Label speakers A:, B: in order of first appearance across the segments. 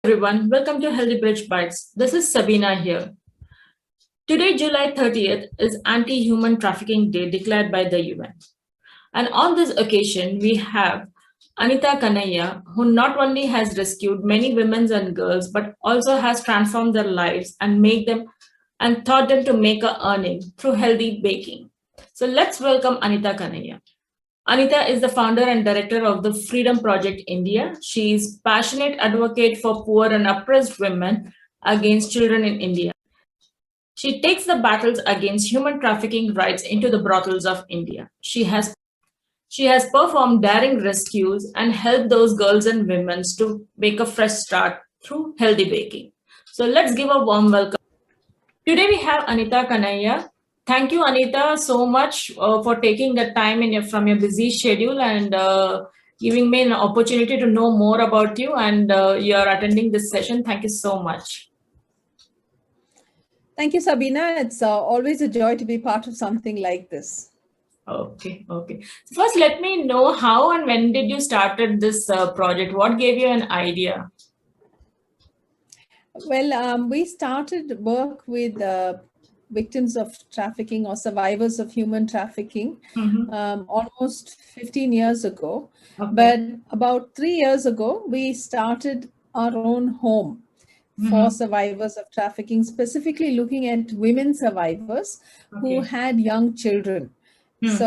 A: Everyone, welcome to Healthy Bridge Bites. This is Sabina here. Today, July 30th, is Anti-Human Trafficking Day declared by the UN. And on this occasion, we have Anita Kanaiya, who not only has rescued many women and girls, but also has transformed their lives and taught them to make a earning through healthy baking. So let's welcome Anita Kanaiya. Anita is the founder and director of the Freedom Project India. She is passionate advocate for poor and oppressed women against children in India. She takes the battles against human trafficking rights into the brothels of India. She has performed daring rescues and helped those girls and women to make a fresh start through healthy baking. So let's give a warm welcome. Today we have Anita Kanaiya. Thank you, Anita, so much for taking the time from your busy schedule and giving me an opportunity to know more about you, and you are attending this session. Thank you so much.
B: Thank you, Sabina. It's always a joy to be part of something like this.
A: Okay. First, let me know how and when did you started this project? What gave you an idea?
B: Well, we started work with victims of trafficking or survivors of human trafficking almost 15 years ago. Okay. But about 3 years ago, we started our own home for survivors of trafficking, specifically looking at women survivors who had young children. So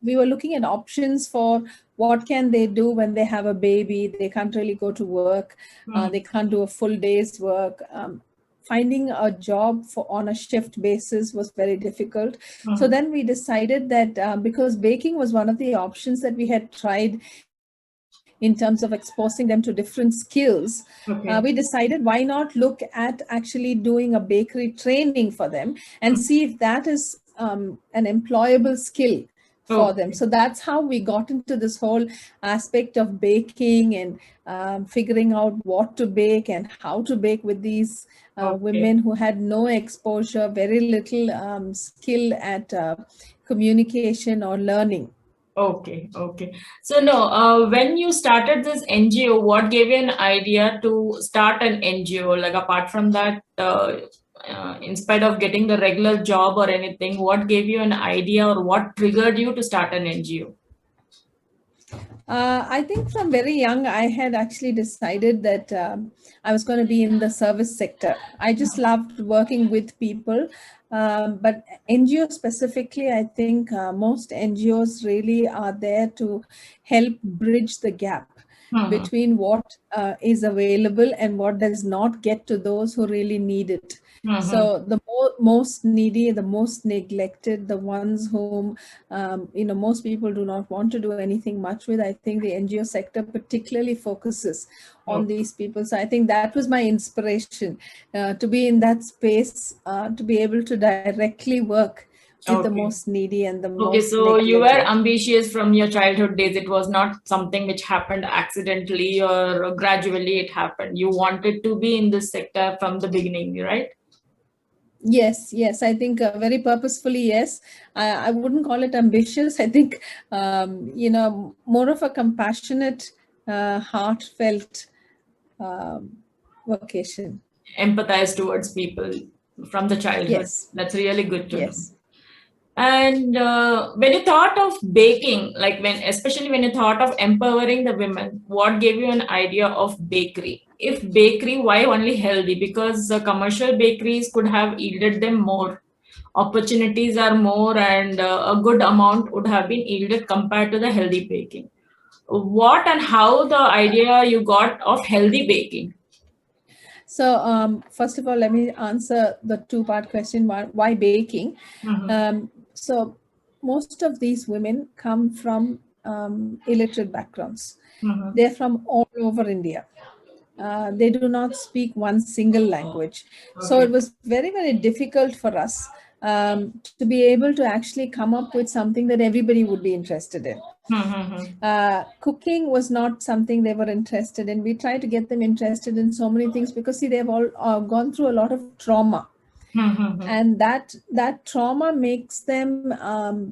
B: we were looking at options for what can they do when they have a baby. They can't really go to work. They can't do a full day's work. Finding a job on a shift basis was very difficult. So then we decided that because baking was one of the options that we had tried in terms of exposing them to different skills, we decided why not look at actually doing a bakery training for them and see if that is an employable skill for them. So that's how we got into this whole aspect of baking and figuring out what to bake and how to bake with these women who had no exposure, very little skill at communication or learning.
A: Okay. So no, when you started this NGO, what gave you an idea to start an NGO? Like apart from that, in spite of getting the regular job or anything, what gave you an idea or what triggered you to start an NGO?
B: I think from very young, I had actually decided that I was going to be in the service sector. I just loved working with people. But NGOs specifically, I think most NGOs really are there to help bridge the gap between what is available and what does not get to those who really need it. So the most needy, the most neglected, the ones whom most people do not want to do anything much with, I think the NGO sector particularly focuses on these people. So I think that was my inspiration to be in that space, to be able to directly work with the most needy and the most
A: so neglected. You were ambitious from your childhood days. It was not something which happened accidentally or gradually it happened. You wanted to be in this sector from the beginning, right?
B: Yes. I think very purposefully, yes. I wouldn't call it ambitious. I think, more of a compassionate, heartfelt vocation.
A: Empathize towards people from the childhood.
B: Yes.
A: That's really good to know. And when you thought of baking, especially when you thought of empowering the women, what gave you an idea of bakery? If bakery, why only healthy? Because commercial bakeries could have yielded them more. Opportunities are more and a good amount would have been yielded compared to the healthy baking. What and how the idea you got of healthy baking?
B: So first of all, let me answer the two-part question, why baking? So most of these women come from illiterate backgrounds. They're from all over India. They do not speak one single language. So it was very, very difficult for us to be able to actually come up with something that everybody would be interested in. Cooking was not something they were interested in. We tried to get them interested in so many things because, see, they've all gone through a lot of trauma. And that trauma makes them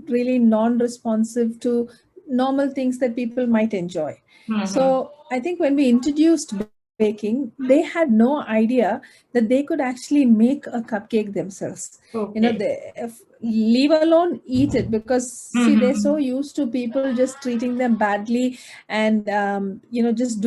B: really non-responsive to normal things that people might enjoy. So I think when we introduced baking, they had no idea that they could actually make a cupcake themselves. They leave alone eat it, because see, they're so used to people just treating them badly and just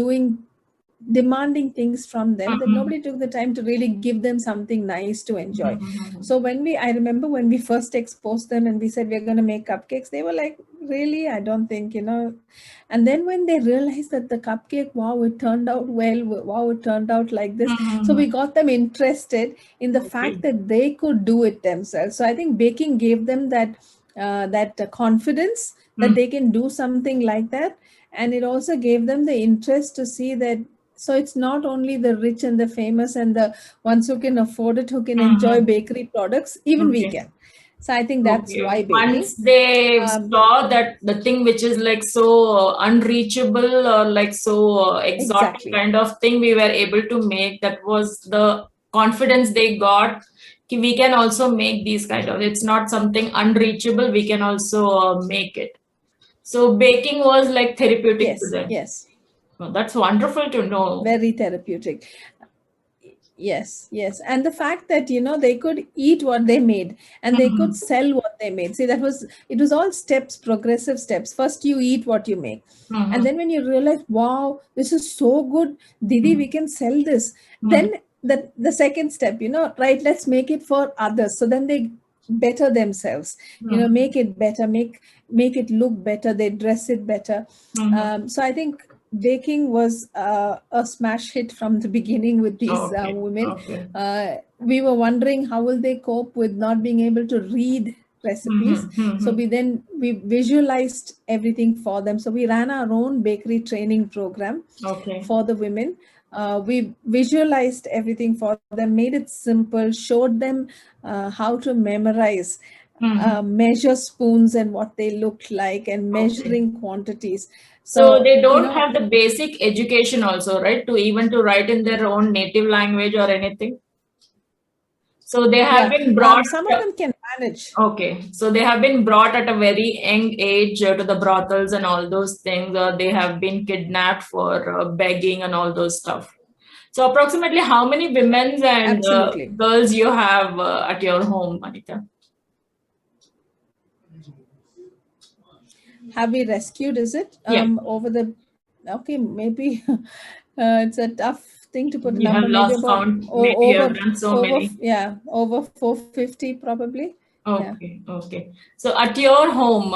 B: demanding things from them, that nobody took the time to really give them something nice to enjoy. So I remember when we first exposed them and we said we're going to make cupcakes, they were like, really? I don't think, And then when they realized that the cupcake, wow, it turned out well, wow, it turned out like this. So we got them interested in the fact that they could do it themselves. So I think baking gave them that confidence that they can do something like that. And it also gave them the interest to see that, so it's not only the rich and the famous and the ones who can afford it, who can enjoy bakery products, even we can. So I think that's why baking.
A: Once they saw that the thing which is like so unreachable or like so exotic kind of thing we were able to make, that was the confidence they got. We can also make these kind of, it's not something unreachable, we can also make it. So baking was like therapeutic to them.
B: Yes.
A: Oh, that's wonderful to know.
B: Very therapeutic. Yes. And the fact that, they could eat what they made and they could sell what they made. See, it was all steps, progressive steps. First, you eat what you make. And then when you realize, wow, this is so good, Didi, we can sell this. Then the second step, right, let's make it for others. So then they better themselves, make it better, make it look better, they dress it better. So I think baking was a smash hit from the beginning with these women. We were wondering how will they cope with not being able to read recipes. So we visualized everything for them. So we ran our own bakery training program for the women. We visualized everything for them, made it simple, showed them how to memorize, measure spoons and what they looked like, and measuring quantities.
A: So they don't have the basic education also, right? To write in their own native language or anything. So they have been brought.
B: Some of them can manage.
A: Okay. So they have been brought at a very young age to the brothels and all those things, or they have been kidnapped for begging and all those stuff. So approximately how many women and girls you have at your home, Anita?
B: Have we rescued, is it? Over the, okay, maybe it's a tough thing to put a number. Maybe about over 450 probably.
A: Okay. So at your home,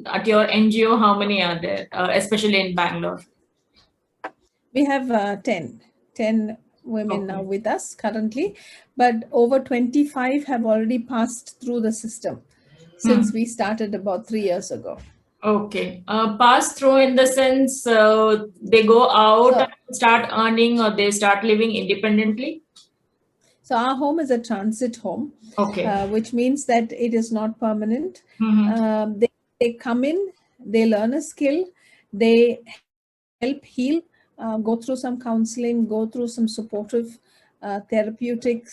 A: at your NGO, how many are there, especially in Bangalore?
B: We have 10 women now with us currently, but over 25 have already passed through the system since we started about 3 years ago.
A: Okay. Pass through in the sense they go out and start earning, or they start living independently?
B: So our home is a transit home, which means that it is not permanent. They come in, they learn a skill, they help heal, go through some counseling, go through some supportive therapeutic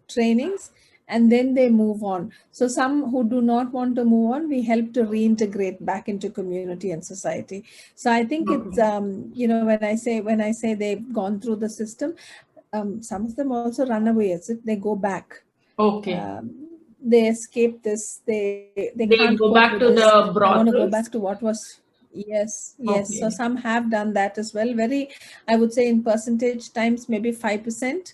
B: trainings, and then they move on. So some who do not want to move on, we help to reintegrate back into community and society. So I think it's when I say they've gone through the system, some of them also run away. They go back. They escape this. They can't
A: go back to the brothels.
B: They want to go back to what was. Yes. So some have done that as well. I would say in percentage times, maybe 5%.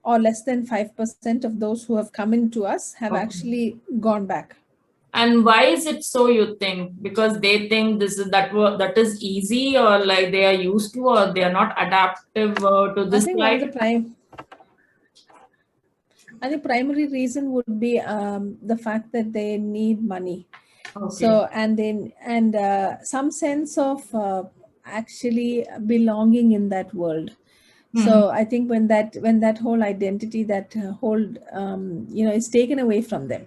B: Or less than 5% of those who have come into us have actually gone back.
A: And why is it so, you think? Because they think that is easy, or like they are used to, or they are not adaptive to this life?
B: I think primary reason would be the fact that they need money. So and some sense of actually belonging in that world. So I think when that whole identity, that is taken away from them,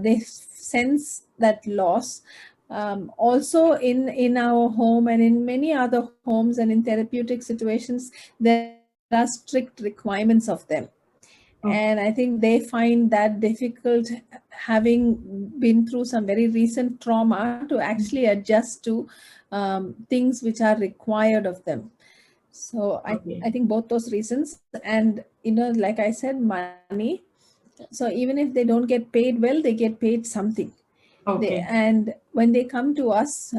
B: they sense that loss. Also in our home and in many other homes and in therapeutic situations, there are strict requirements of them. And I think they find that difficult, having been through some very recent trauma, to actually adjust to things which are required of them. So I think both those reasons. And, like I said, money. So even if they don't get paid well, they get paid something. And when they come to us,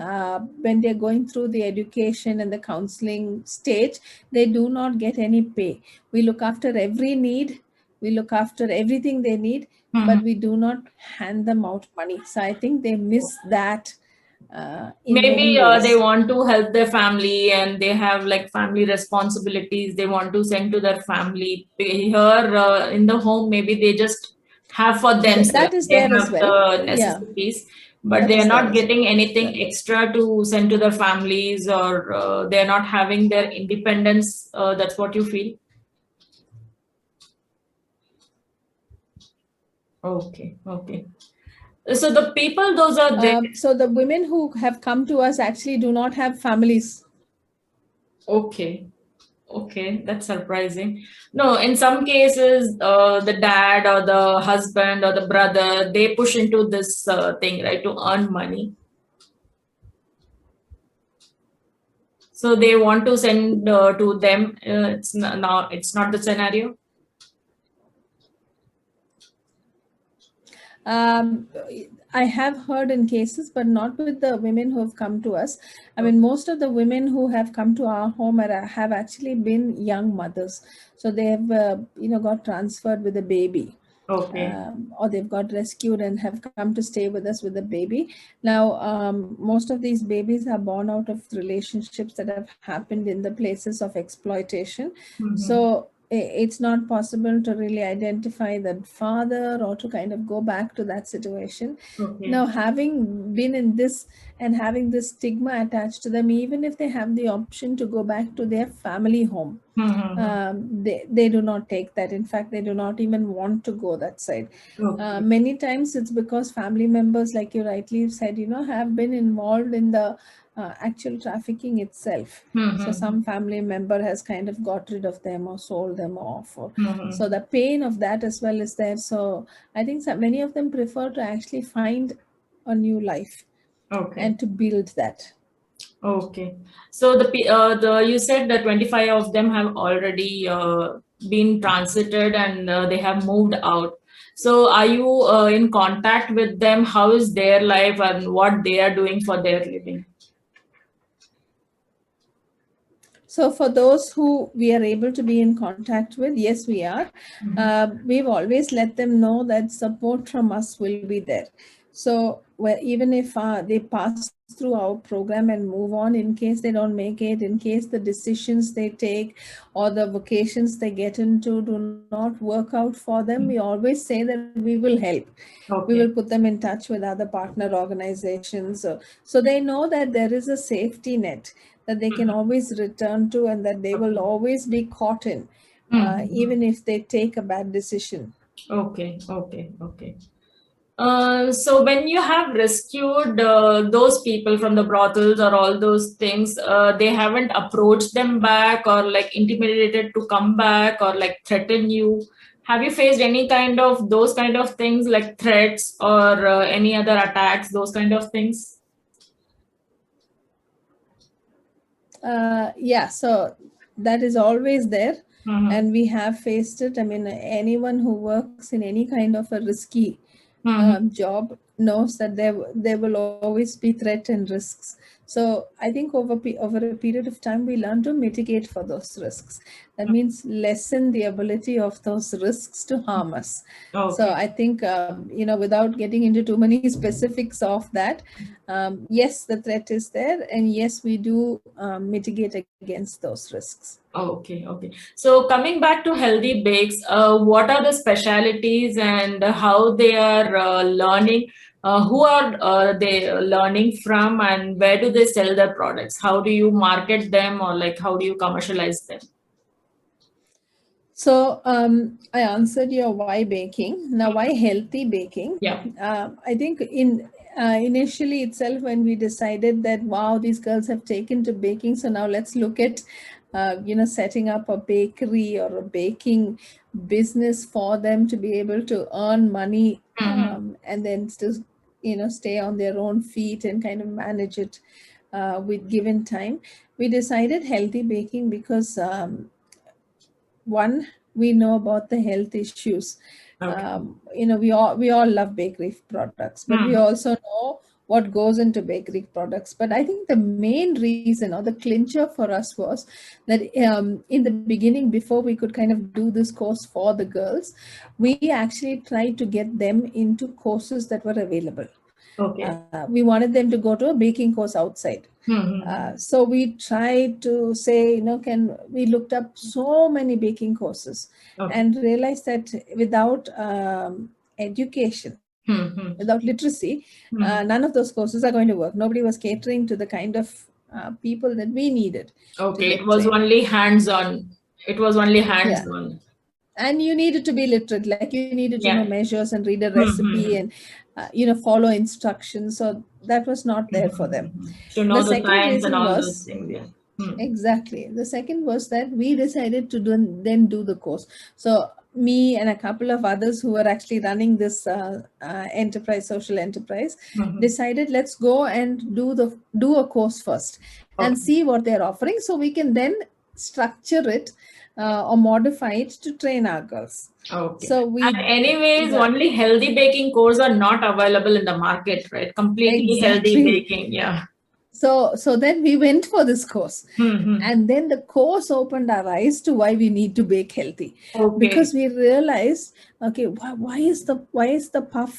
B: when they're going through the education and the counseling stage, they do not get any pay. We look after every need, we look after everything they need, but we do not hand them out money. So I think they miss that in many
A: Maybe
B: ways.
A: they want to help their family and they have like family responsibilities they want to send to their family. Here in the home, maybe they just have for
B: That
A: themselves.
B: is
A: They
B: there as
A: have
B: well.
A: the
B: Yeah,
A: necessities, but
B: that
A: they are
B: is there
A: not
B: as
A: getting
B: well.
A: anything extra to send to their families, or they are not having their independence. That's what you feel? Okay. So the people, those are there.
B: So the women who have come to us actually do not have families.
A: Okay, that's surprising. No, in some cases, the dad or the husband or the brother, they push into this thing, right, to earn money. So they want to send to them. It's not, now it's not the scenario.
B: Um, I have heard in cases, but not with the women who have come to us. I mean, most of the women who have come to our home have actually been young mothers. So they have, got transferred with a baby. Or they've got rescued and have come to stay with us with a baby. Now, most of these babies are born out of relationships that have happened in the places of exploitation. So it's not possible to really identify that father or to kind of go back to that situation. Now, having been in this and having this stigma attached to them, even if they have the option to go back to their family home, they do not take that. In fact, they do not even want to go that side. Many times it's because family members, like you rightly said, have been involved in the actual trafficking itself. So some family member has kind of got rid of them or sold them off, or so the pain of that as well is there. So I think many of them prefer to actually find a new life and to build that.
A: Okay. So the you said that 25 of them have already been transited and they have moved out. So are you in contact with them? How is their life and what they are doing for their living?
B: So for those who we are able to be in contact with, yes, we are. We've always let them know that support from us will be there. So even if they pass through our program and move on, in case they don't make it, in case the decisions they take or the vocations they get into do not work out for them, we always say that we will help. We will put them in touch with other partner organizations. So they know that there is a safety net that they can always return to and that they will always be caught in, even if they take a bad decision.
A: Okay. So when you have rescued those people from the brothels or all those things, they haven't approached them back or like intimidated to come back or like threaten you. Have you faced any kind of those kind of things like threats or any other attacks, those kind of things?
B: Yeah, so that is always there. And we have faced it. I mean, anyone who works in any kind of a risky job knows that there will always be threat and risks. So I think over a period of time, we learn to mitigate for those risks. That means lessen the ability of those risks to harm us. So I think, without getting into too many specifics of that, yes, the threat is there, and yes, we do mitigate against those risks.
A: Okay. So coming back to healthy bakes, what are the specialities and how they are learning? Who are they learning from, and where do they sell their products? How do you market them, or like how do you commercialize them?
B: So I answered your why baking. Now, why healthy baking?
A: Yeah.
B: I think initially itself, when we decided that, wow, these girls have taken to baking, so now let's look at setting up a bakery or a baking business for them to be able to earn money, and then still, stay on their own feet and kind of manage it with given time. We decided healthy baking because one, we know about the health issues.
A: Okay.
B: We all love bakery products, but we also know what goes into bakery products. But I think the main reason or the clincher for us was that in the beginning, before we could kind of do this course for the girls, we actually tried to get them into courses that were available.
A: Okay.
B: We wanted them to go to a baking course outside. So we tried to say, we looked up so many baking courses and realized that without education, without literacy, none of those courses are going to work. Nobody was catering to the kind of people that we needed.
A: Okay, it was only hands-on. It was only hands-on.
B: Yeah. And you needed to be literate, like you needed to know measures and read a recipe and follow instructions. So that was not there for them.
A: To know the
B: second
A: science
B: reason
A: and all
B: was
A: those things. Yeah.
B: Exactly. The second was that we decided to do the course. So me and a couple of others who were actually running this social enterprise, decided, let's go and do a course first and see what they're offering, so we can then structure it or modify it to train our girls.
A: Okay.
B: So
A: and anyways, only healthy baking courses are not available in the market, right? Completely healthy baking. Yeah.
B: So then we went for this course, and then the course opened our eyes to why we need to bake healthy. Because we realized, okay, why is the puff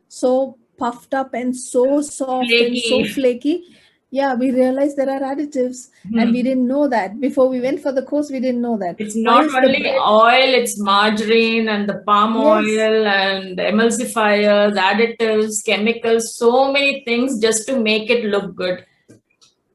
B: so puffed up and so soft and so flaky? Yeah, we realized there are additives, and we didn't know that before we went for the course. We didn't know that.
A: It's not only oil; it's margarine and the palm oil and emulsifiers, additives, chemicals, so many things just to make it look good.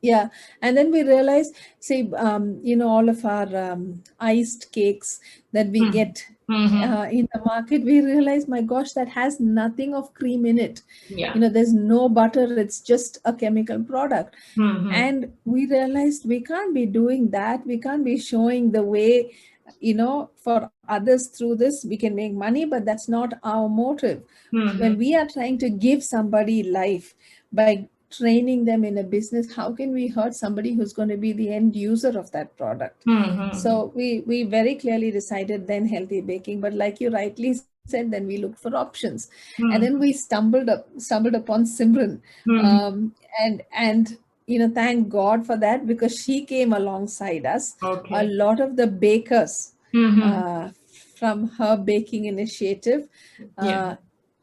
B: Yeah, and then we realized, say, all of our iced cakes that we get in the market, we realized, my gosh, that has nothing of cream in it.
A: Yeah.
B: There's no butter, it's just a chemical product. And we realized we can't be doing that. We can't be showing the way, for others through this. We can make money, but that's not our motive. When we are trying to give somebody life by training them in a business, how can we hurt somebody who's going to be the end user of that product? So we very clearly decided then healthy baking. But like you rightly said, then we looked for options, and then we stumbled upon Simran, and thank God for that, because she came alongside us. A lot of the bakers from her baking initiative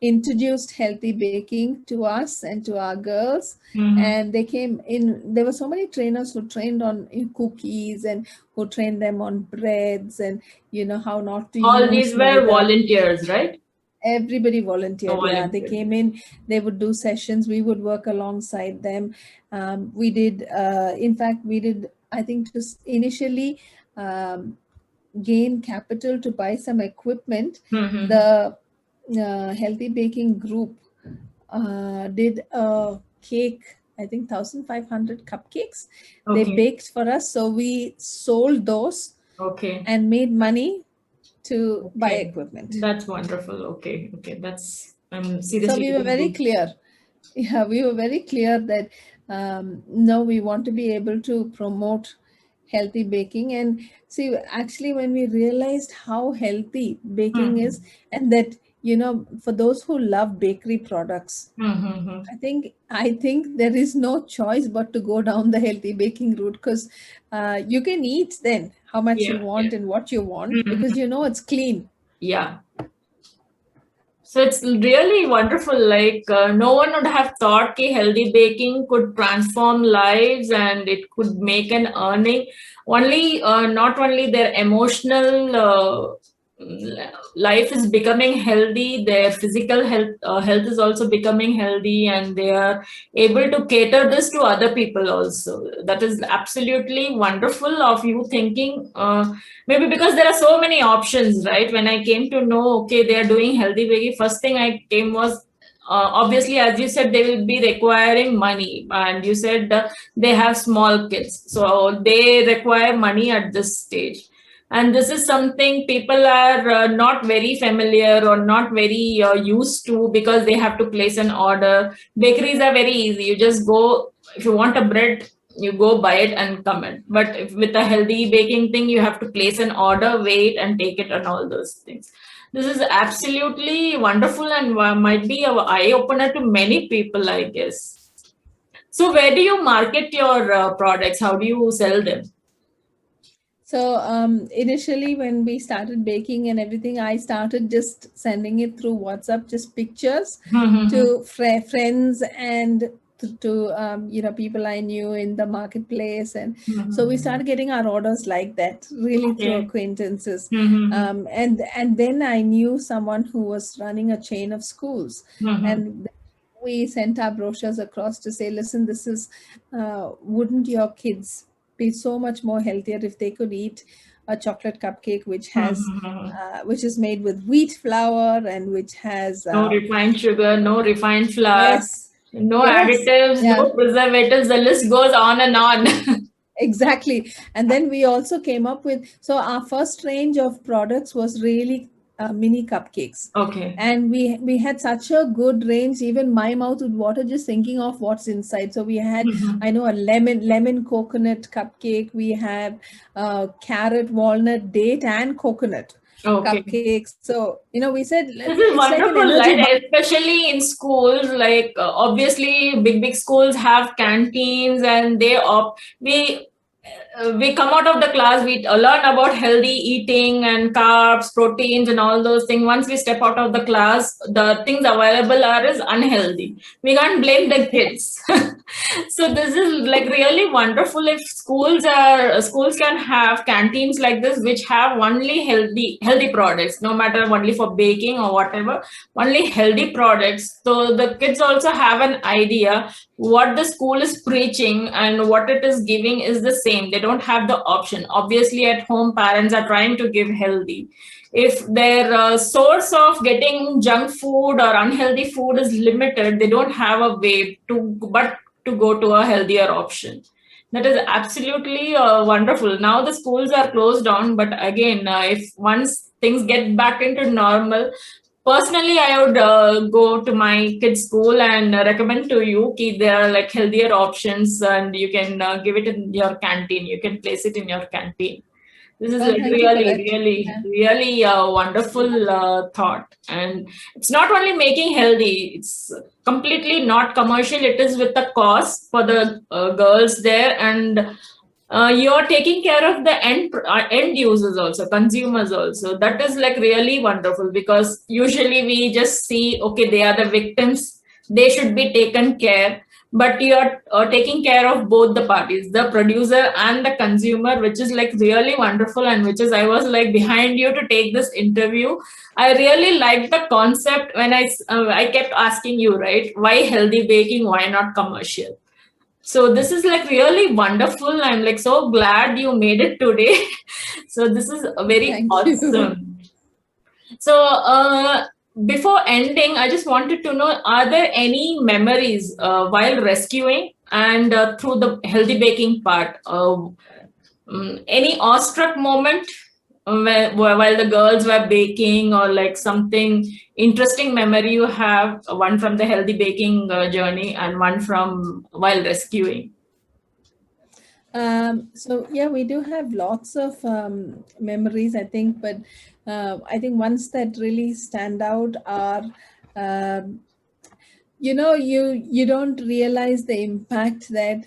B: introduced healthy baking to us and to our girls. And they came in. There were so many trainers who trained on cookies and who trained them on breads and how not to use
A: all these were volunteers, right?
B: Everybody volunteered. Yeah, they came in, they would do sessions, we would work alongside them. We did I think, just initially gain capital to buy some equipment. The healthy baking group did a cake, I think 1,500 cupcakes. They baked for us, so we sold those and made money to buy equipment.
A: That's wonderful. Okay, that's seriously.
B: So we were very clear. Yeah, we were very clear that no, we want to be able to promote healthy baking. And see, actually, when we realized how healthy baking is, and that for those who love bakery products, I think there is no choice but to go down the healthy baking route, because you can eat then how much you want and what you want, because it's clean.
A: Yeah. So it's really wonderful. Like no one would have thought that healthy baking could transform lives and it could make an earning. Not only their emotional life is becoming healthy, their physical health is also becoming healthy, and they are able to cater this to other people also. That is absolutely wonderful of you thinking. Maybe because there are so many options, right? When I came to know, okay, they are doing healthy baking, first thing I came was obviously, as you said, they will be requiring money, and you said they have small kids, so they require money at this stage. And this is something people are not very familiar or not very used to, because they have to place an order. Bakeries are very easy. You just go, if you want a bread, you go buy it and come in. But if with a healthy baking thing, you have to place an order, wait, and take it, and all those things. This is absolutely wonderful and might be an eye opener to many people, I guess. So, where do you market your products? How do you sell them?
B: So initially, when we started baking and everything, I started just sending it through WhatsApp, just pictures to friends and to people I knew in the marketplace, and so we started getting our orders like that, really through acquaintances. And then I knew someone who was running a chain of schools, and we sent our brochures across to say, listen, this is wouldn't your kids be so much more healthier if they could eat a chocolate cupcake which is made with wheat flour and which has
A: no refined sugar, no refined flour,
B: yes,
A: no additives, no preservatives. The list goes on and on.
B: Exactly. And then we also came up with, so our first range of products was really mini cupcakes.
A: Okay.
B: And we had such a good range, even my mouth would water just thinking of what's inside. So we had, I know, a lemon coconut cupcake. We have carrot, walnut, date, and coconut cupcakes. So, we said,
A: this is wonderful, like especially in schools, like obviously big schools have canteens, and we come out of the class, we learn about healthy eating and carbs, proteins, and all those things. Once we step out of the class, the things available is unhealthy. We can't blame the kids. So this is like really wonderful if schools can have canteens like this, which have only healthy products, no matter only for baking or whatever, only healthy products. So the kids also have an idea what the school is preaching and what it is giving is the same. They don't have the option. Obviously, at home, parents are trying to give healthy. If their source of getting junk food or unhealthy food is limited, they don't have a way but to go to a healthier option. That is absolutely wonderful. Now the schools are closed down, but again, if once things get back into normal, personally, I would go to my kids' school and recommend to you that there are like healthier options, and you can give it in your canteen. You can place it in your canteen. This is like really a wonderful thought. And it's not only making healthy, it's completely not commercial. It is with the cost for the girls there. And you're taking care of the end users also, consumers also. That is like really wonderful, because usually we just see, okay, they are the victims, they should be taken care. But you're taking care of both the parties, the producer and the consumer, which is like really wonderful. And which is, I was like behind you to take this interview. I really liked the concept when I kept asking you, right, why healthy baking, why not commercial? So this is like really wonderful. I'm like so glad you made it today. So this is very awesome. So before ending, I just wanted to know, are there any memories while rescuing and through the healthy baking part? Any awestruck moment while the girls were baking, or like something interesting memory you have, one from the healthy baking journey and one from while rescuing?
B: So yeah, we do have lots of memories, I think, but I think ones that really stand out are you don't realize the impact that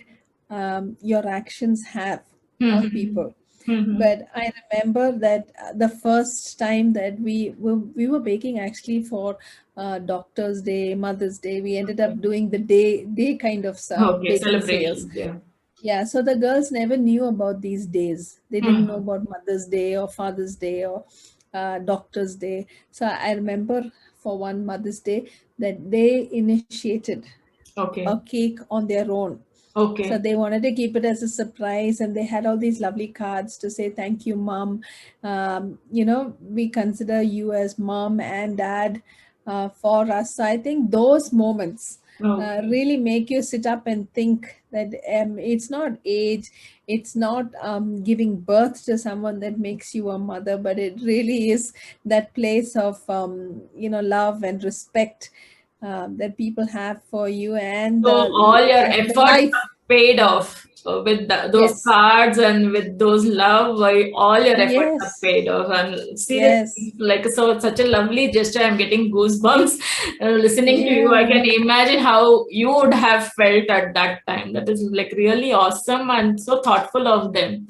B: your actions have on people. But I remember that the first time that we were baking actually for Doctor's Day, Mother's Day, we ended up doing the day kind of baking sales. Yeah, so the girls never knew about these days. They didn't know about Mother's Day or Father's Day or Doctor's Day. So I remember for one Mother's Day that they initiated a cake on their own. So they wanted to keep it as a surprise, and they had all these lovely cards to say, thank you, Mom. We consider you as Mom and Dad. for us. So I think those moments really make you sit up and think that it's not age, it's not giving birth to someone that makes you a mother, but it really is that place of love and respect that people have for you, and
A: So all your
B: the
A: efforts
B: life.
A: are paid off with those
B: Yes,
A: cards and with those love. All your efforts are
B: yes,
A: paid off. And seriously,
B: yes,
A: like so, it's such a lovely gesture. I'm getting goosebumps listening to you. I
B: yeah.
A: can imagine how you would have felt at that time. That is like really awesome and so thoughtful of them.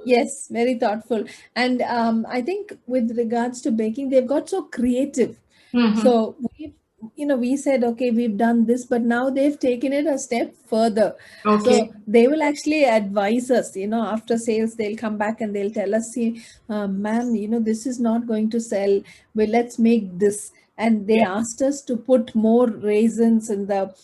B: Yes, very thoughtful. And I think with regards to baking, they've got so creative.
A: Mm-hmm.
B: So we said, okay, we've done this, but now they've taken it a step further.
A: Okay.
B: So they will actually advise us, after sales, they'll come back and they'll tell us, see, ma'am, this is not going to sell. Well, let's make this. And they
A: Yeah.
B: asked us to put more raisins in the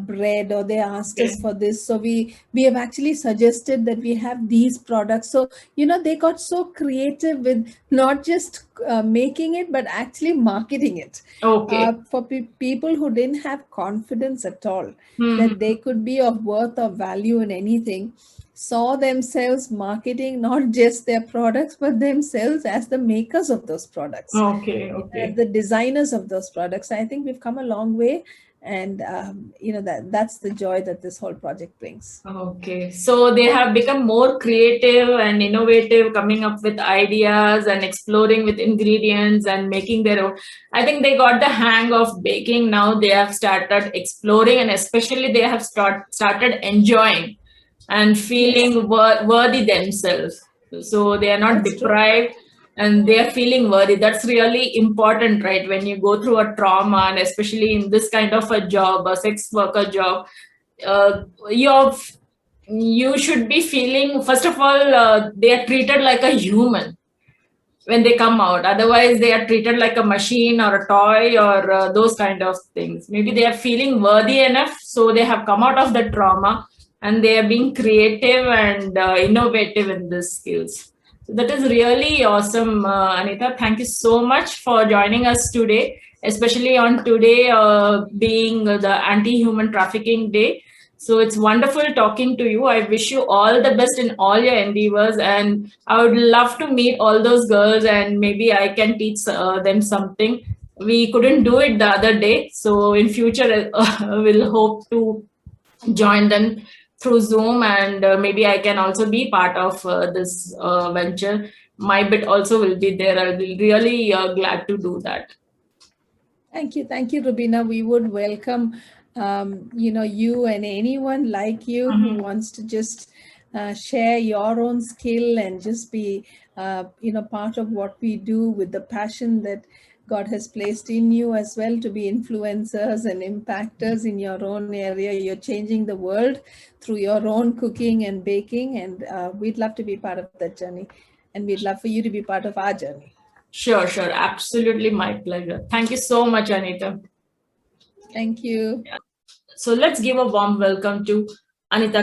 B: bread, or they asked
A: Okay.
B: us for this. So we have actually suggested that we have these products. So they got so creative with not just making it, but actually marketing it
A: Okay.
B: for people who didn't have confidence at all
A: Hmm.
B: that they could be of worth or value in anything, saw themselves marketing not just their products but themselves as the makers of those products,
A: Okay.
B: as
A: Okay.
B: the designers of those products. I think we've come a long way, and that's the joy that this whole project brings.
A: Okay, so they have become more creative and innovative, coming up with ideas and exploring with ingredients and making their own. I think they got the hang of baking now. They have started exploring, and especially they have started enjoying and
B: Yes,
A: feeling worthy themselves. So they are not
B: that's true.
A: deprived and they are feeling worthy. That's really important, right? When you go through a trauma, and especially in this kind of a job, a sex worker job, uh, you're you should be feeling, first of all, they are treated like a human when they come out. Otherwise they are treated like a machine or a toy or those kind of things. Maybe they are feeling worthy enough, so they have come out of the trauma and they are being creative and innovative in these skills. So that is really awesome, Anita. Thank you so much for joining us today, especially on today being the anti-human trafficking day. So it's wonderful talking to you. I wish you all the best in all your endeavors, and I would love to meet all those girls, and maybe I can teach them something. We couldn't do it the other day, so in future we'll hope to join them through Zoom, and maybe I can also be part of this venture. My bit also will be there. I'll be really glad to do that.
B: Thank you, Rubina. We would welcome, you and anyone like you who
A: Mhm.
B: wants to just share your own skill and just be, part of what we do with the passion that God has placed in you as well, to be influencers and impactors in your own area. You're changing the world through your own cooking and baking, and we'd love to be part of that journey. And we'd love for you to be part of our journey.
A: Sure, sure. Absolutely my pleasure. Thank you so much, Anita.
B: Thank you.
A: Yeah. So let's give a warm welcome to Anita